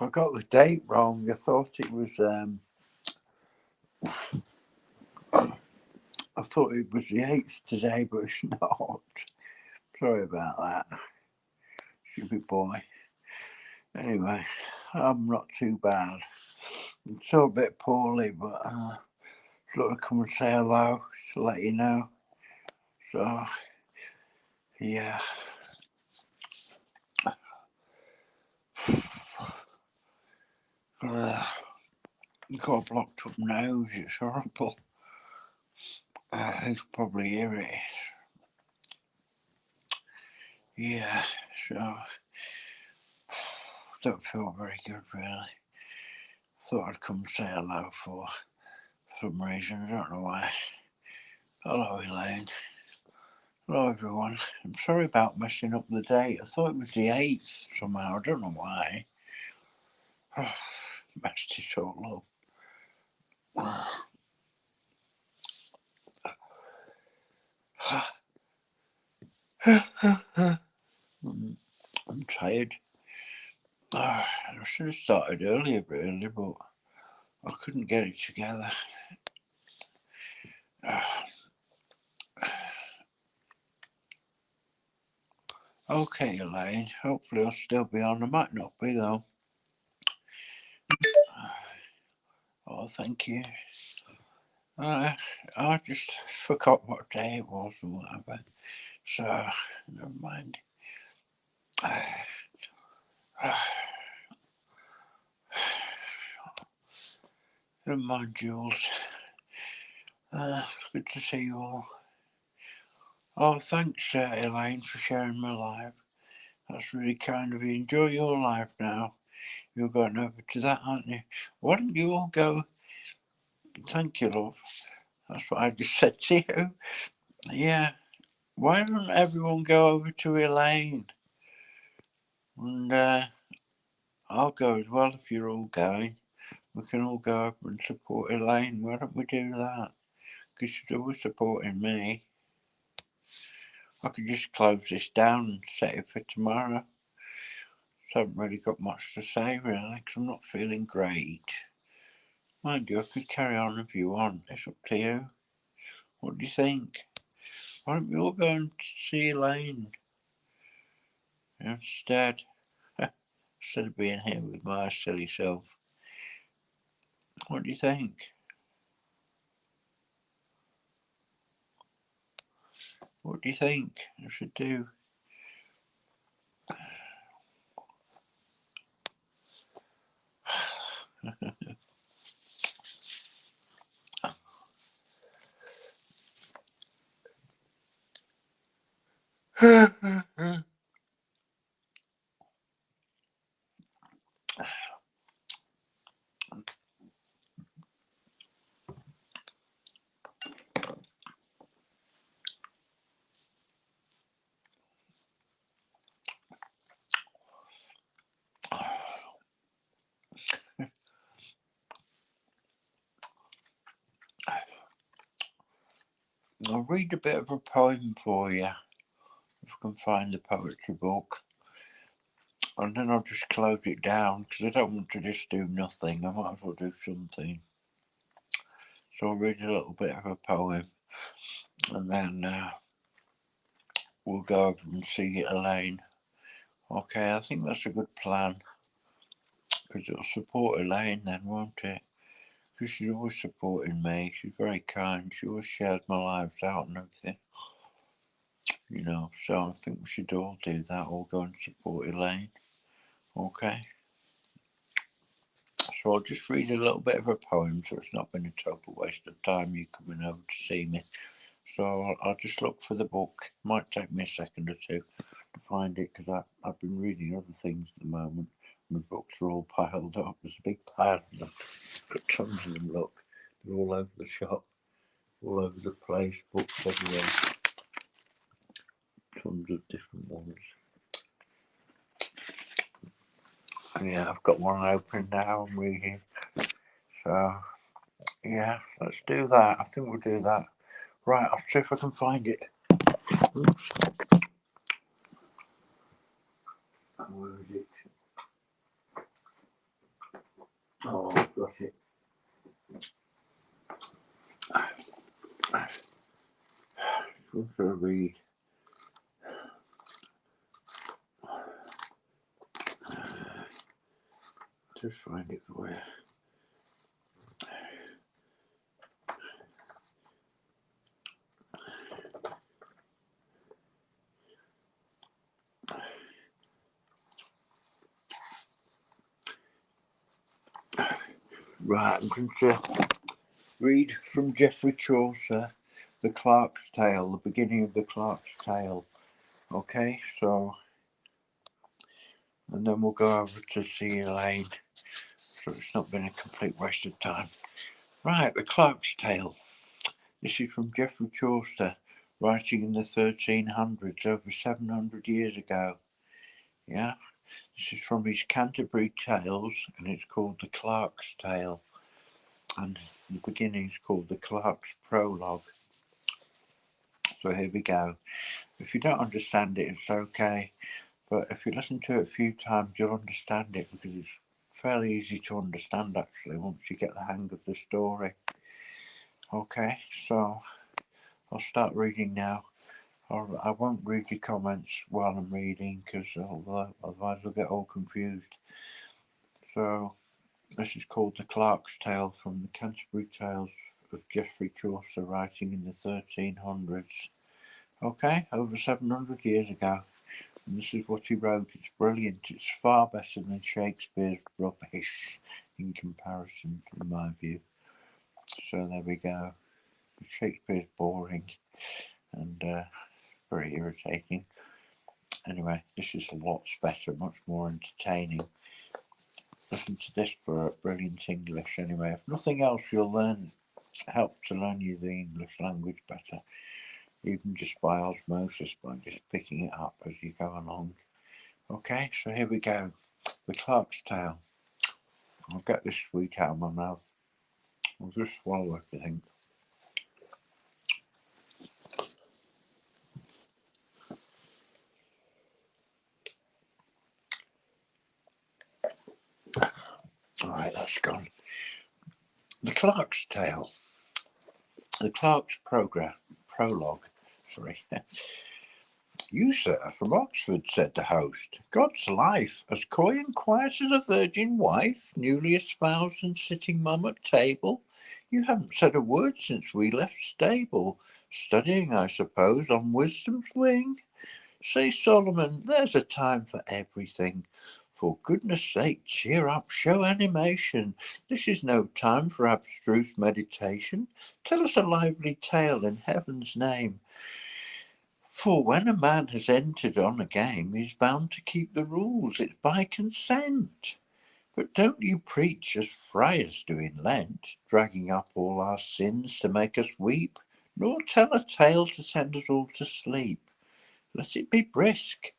I got the date wrong. I thought it was I thought it was the 8th today, but it's not. Sorry about that. Stupid boy. Anyway, I'm not too bad. I'm still a bit poorly, but I thought I'd come and say hello to let you know. So, yeah. Got a blocked up nose, it's horrible. You probably hear it. Yeah, so don't feel very good really. Thought I'd come and say hello for some reason, I don't know why. Hello Elaine. Hello everyone. I'm sorry about messing up the date. I thought it was the 8th somehow, I don't know why. Messed it all up. I'm tired. I should have started earlier really, but I couldn't get it together. Okay, Elaine. Hopefully I'll still be on. I might not be though. Oh, thank you. I just forgot what day it was or whatever. So, never mind. Never mind, Jules. Good to see you all. Oh, thanks, Elaine, for sharing my life. That's really kind of you. Enjoy your life now. You're going over to that, aren't you? Why don't you all go? Thank you, love. That's what I just said to you. Yeah. Why don't everyone go over to Elaine? And I'll go as well if you're all going. We can all go over and support Elaine. Why don't we do that? Because she's always supporting me. I could just close this down and set it for tomorrow. So I haven't really got much to say really, because I'm not feeling great. Mind you, I could carry on if you want. It's up to you. What do you think? Why don't we all go and see Elaine instead? Instead of being here with my silly self. What do you think? What do you think I should do? I'll read a bit of a poem for you, if I can find the poetry book. And then I'll just close it down, because I don't want to just do nothing. I might as well do something. So I'll read a little bit of a poem, and then we'll go over and see Elaine. Okay, I think that's a good plan, because it'll support Elaine then, won't it? Because she's always supporting me. She's very kind. She always shares my lives out and everything. You know, so I think we should all do that. All go and support Elaine. Okay. So I'll just read a little bit of a poem, so it's not been a total waste of time you coming over to see me. So I'll just look for the book. Might take me a second or two to find it, because I've been reading other things at the moment. My books are all piled up. There's a big pile of them. Got tons of them, look. They're all over the shop, all over the place, books everywhere. Tons of different ones. And yeah, I've got one open now, I'm reading. So, yeah, let's do that. I think we'll do that. Right, I'll see if I can find it. Oops. Where is it? Oh, I've got it. What should I read? Just find it for you. Right, I'm going to read from Geoffrey Chaucer, The Clerk's Tale, the beginning of The Clerk's Tale. Okay, so, and then we'll go over to see Elaine, so it's not been a complete waste of time. Right, The Clerk's Tale. This is from Geoffrey Chaucer, writing in the 1300s, over 700 years ago. Yeah, this is from his Canterbury Tales, and it's called The Clerk's Tale. And the beginning is called The Clerk's Prologue. So here we go. If you don't understand it, it's okay. But if you listen to it a few times, you'll understand it, because it's fairly easy to understand, actually, once you get the hang of the story. Okay, so I'll start reading now. I won't read your comments while I'm reading, because otherwise I'll get all confused. So this is called The Clerk's Tale, from the Canterbury Tales of Geoffrey Chaucer, writing in the 1300s. Okay, over 700 years ago. And this is what he wrote. It's brilliant. It's far better than Shakespeare's rubbish in comparison, in my view. So there we go. Shakespeare's boring and very irritating. Anyway, this is lots better, much more entertaining. Listen to this for brilliant English. Anyway, if nothing else, you'll help to learn you the English language better, even just by osmosis, by just picking it up as you go along. Okay, so here we go. The Clerk's Tale. I'll get this sweet out of my mouth. I'll just swallow it, I think. Alright, that's gone. The Clerk's Tale. The Clerk's Prologue. Sorry. You, sir, from Oxford, said the host. God's life, as coy and quiet as a virgin wife, newly espoused and sitting mum at table. You haven't said a word since we left stable. Studying, I suppose, on wisdom's wing. Say, Solomon, there's a time for everything. For goodness sake, cheer up, show animation. This is no time for abstruse meditation. Tell us a lively tale in heaven's name. For when a man has entered on a game, he's bound to keep the rules. It's by consent. But don't you preach as friars do in Lent, dragging up all our sins to make us weep, nor tell a tale to send us all to sleep. Let it be brisk,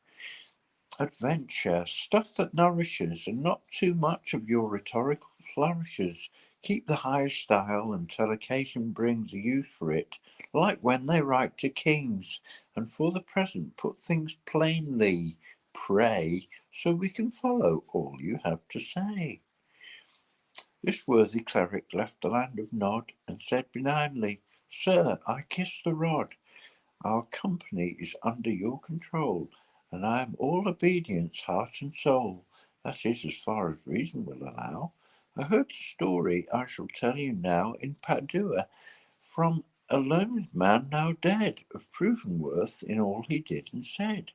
adventure, stuff that nourishes, and not too much of your rhetorical flourishes. Keep the high style until occasion brings a use for it, like when they write to kings, and for the present put things plainly, pray, so we can follow all you have to say. This worthy cleric left the land of Nod, and said benignly, Sir, I kiss the rod. Our company is under your control, and I am all obedience, heart and soul. That is as far as reason will allow. I heard a story I shall tell you now in Padua, from a learned man now dead, of proven worth in all he did and said.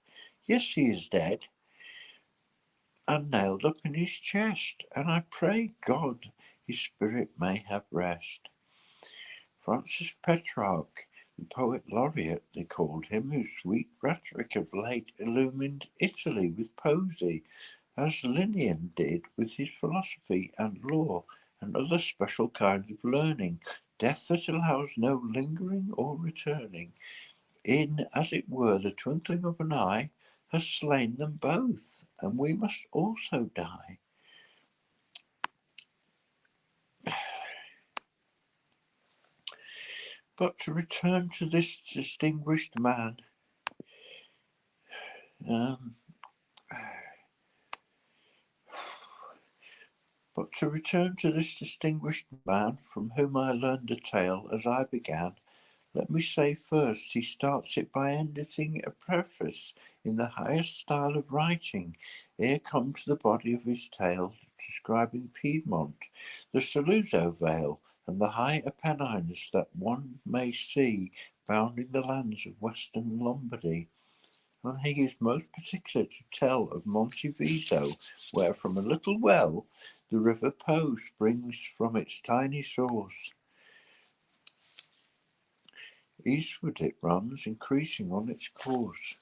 Yes, he is dead, and nailed up in his chest, and I pray God his spirit may have rest. Francis Petrarch, the poet laureate they called him, whose sweet rhetoric of late illumined Italy with poesy, as Linnean did with his philosophy and law and other special kinds of learning, death that allows no lingering or returning, in, as it were, the twinkling of an eye, has slain them both, and we must also die. But to return to this distinguished man, But to return to this distinguished man, from whom I learned a tale as I began, let me say first, he starts it by editing a preface in the highest style of writing, ere come to the body of his tale, describing Piedmont, the Saluzzo Vale, and the high Apennines that one may see bounding the lands of western Lombardy. And he is most particular to tell of Monte Viso, where from a little well the river Po springs from its tiny source. Eastward it runs, increasing on its course.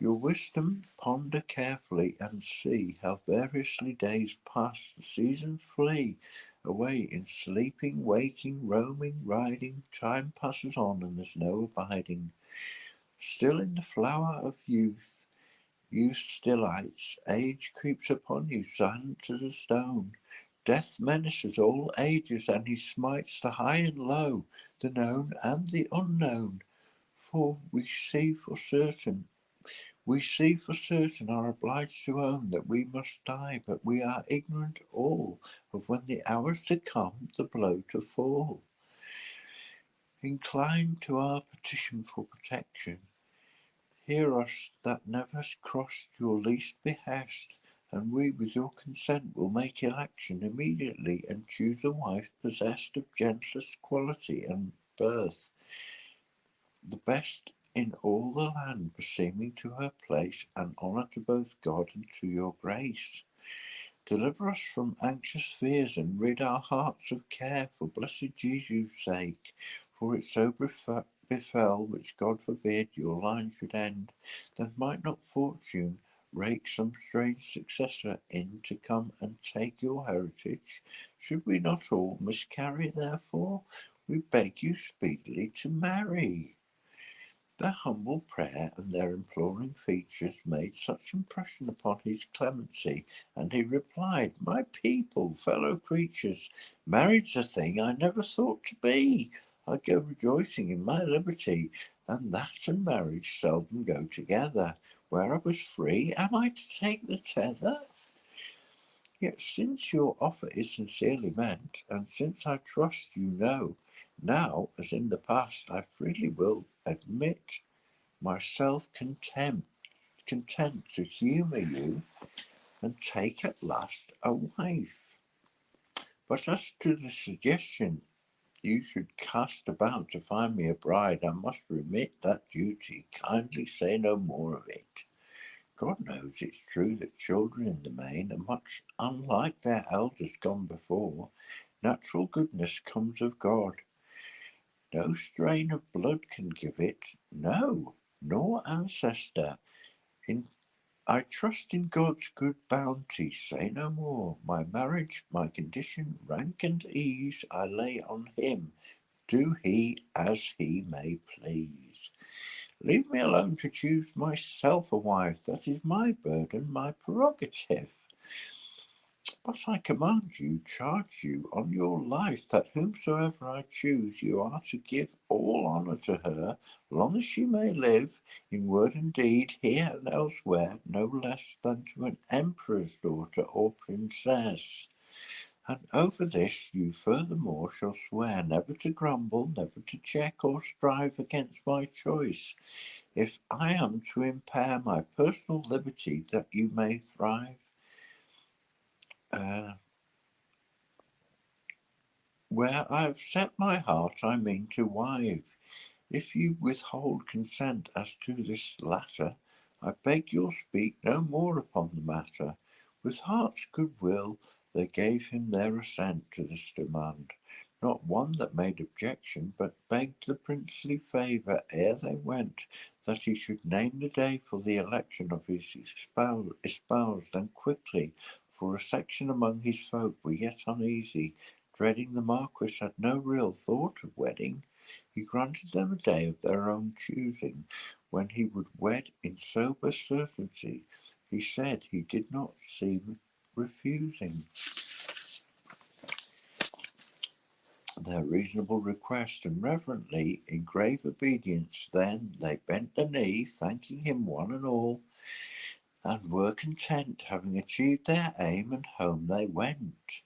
Your wisdom ponder carefully and see how variously days pass, the seasons flee away in sleeping, waking, roaming, riding. Time passes on and there's no abiding. Still in the flower of youth, youth's delights, age creeps upon you, silent as a stone. Death menaces all ages, and he smites the high and low, the known and the unknown. For we see for certain, are obliged to own that we must die, but we are ignorant all of when the hours to come, the blow to fall. Incline to our petition for protection. Hear us that never crossed your least behest, and we with your consent will make election immediately and choose a wife possessed of gentlest quality and birth, the best in all the land, beseeming to her place, and honour to both God and to your grace. Deliver us from anxious fears, and rid our hearts of care, for blessed Jesus' sake. For it so befell, which God forbid, your line should end, then might not fortune rake some strange successor in to come and take your heritage? Should we not all miscarry, therefore? We beg you speedily to marry. Their humble prayer and their imploring features made such impression upon his clemency, and he replied, My people, fellow creatures, marriage's a thing I never thought to be. I go rejoicing in my liberty, and that and marriage seldom go together. Where I was free, am I to take the tether? Yet since your offer is sincerely meant, and since I trust you know, now, as in the past, I freely will admit myself content to humour you and take at last a wife. But as to the suggestion you should cast about to find me a bride, I must remit that duty. Kindly say no more of it. God knows it's true that children in the main are much unlike their elders gone before. Natural goodness comes of God. No strain of blood can give it, no, nor ancestor. I trust in God's good bounty, say no more. My marriage, my condition, rank and ease, I lay on him. Do he as he may please. Leave me alone to choose myself a wife. That is my burden, my prerogative. But I command you, charge you on your life, that whomsoever I choose, you are to give all honour to her, long as she may live, in word and deed, here and elsewhere, no less than to an emperor's daughter or princess. And over this you furthermore shall swear never to grumble, never to check or strive against my choice, if I am to impair my personal liberty, that you may thrive. Where I have set my heart, I mean to wive. If you withhold consent as to this latter, I beg you'll speak no more upon the matter. With heart's good will, they gave him their assent to this demand. Not one that made objection, but begged the princely favour ere they went, that he should name the day for the election of his espoused, and quickly, for a section among his folk were yet uneasy, dreading the Marquis had no real thought of wedding. He granted them a day of their own choosing, when he would wed in sober certainty. He said he did not seem refusing their reasonable request, and reverently, in grave obedience, then they bent the knee, thanking him one and all, and were content, having achieved their aim, and home they went.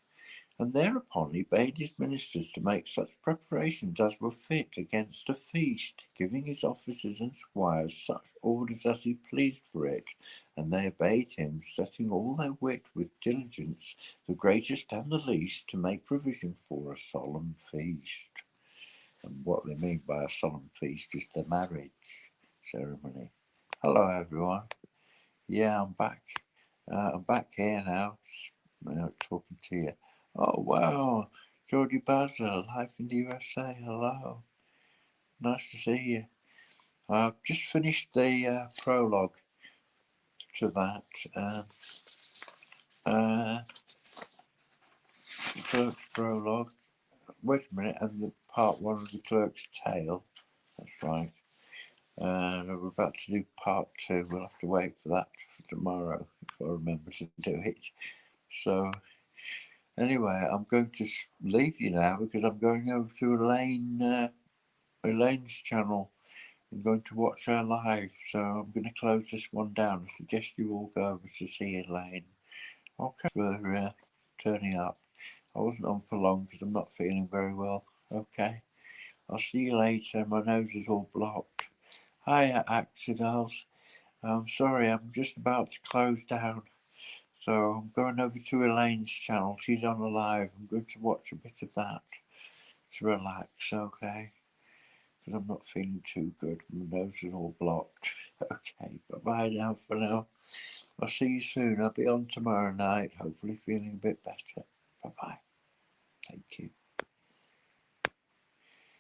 And thereupon he bade his ministers to make such preparations as were fit against a feast, giving his officers and squires such orders as he pleased for it. And they obeyed him, setting all their wit with diligence, the greatest and the least, to make provision for a solemn feast. And what they mean by a solemn feast is the marriage ceremony. Hello, everyone. Yeah, I'm back. I'm back here now, talking to you. Oh, wow. Georgie Basil, live in the USA. Hello. Nice to see you. I've just finished the prologue to that. The Clerk's prologue. Wait a minute, and the part one of the Clerk's tale. That's right. And we're about to do part two. We'll have to wait for that for tomorrow if I remember to do it. So, anyway, I'm going to leave you now because I'm going over to Elaine's channel. I'm going to watch her live, so I'm going to close this one down. I suggest you all go over to see Elaine. Okay, for turning up. I wasn't on for long because I'm not feeling very well. Okay, I'll see you later. My nose is all blocked. Hiya, Axidals. I'm sorry, I'm just about to close down. So I'm going over to Elaine's channel. She's on a live. I'm going to watch a bit of that to relax, okay? Because I'm not feeling too good. My nose is all blocked. Okay, bye-bye now for now. I'll see you soon. I'll be on tomorrow night, hopefully feeling a bit better. Bye-bye. Thank you.